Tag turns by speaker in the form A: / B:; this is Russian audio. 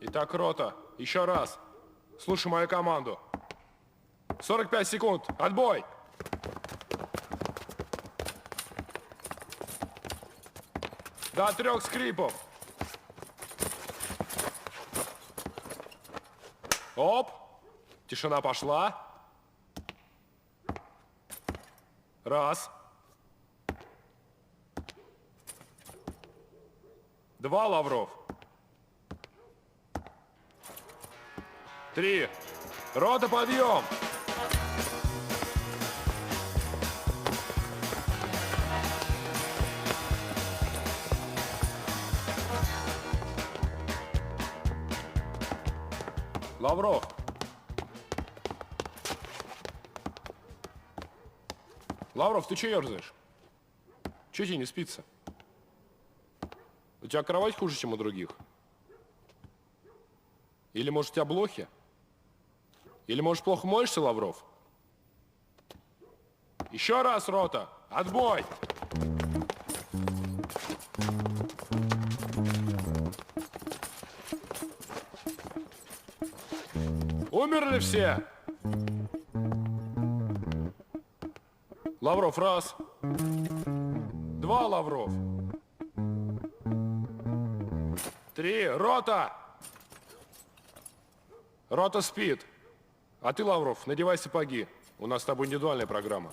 A: Итак, рота, еще раз. Слушай мою команду. 45 секунд. Отбой! До 3 скрипов. Оп! Тишина пошла. Раз. 2, Лавров. 3. Рота, подъем! Лавров. Лавров, ты че ерзаешь? Че тебе не спится? У тебя кровать хуже, чем у других? Или, может, у тебя блохи? Или, может, плохо моешься, Лавров? Еще раз, рота! Отбой! Умерли все? Лавров, раз. 2, Лавров. 3, рота! Рота спит. А ты, Лавров, надевай сапоги. У нас с тобой индивидуальная программа.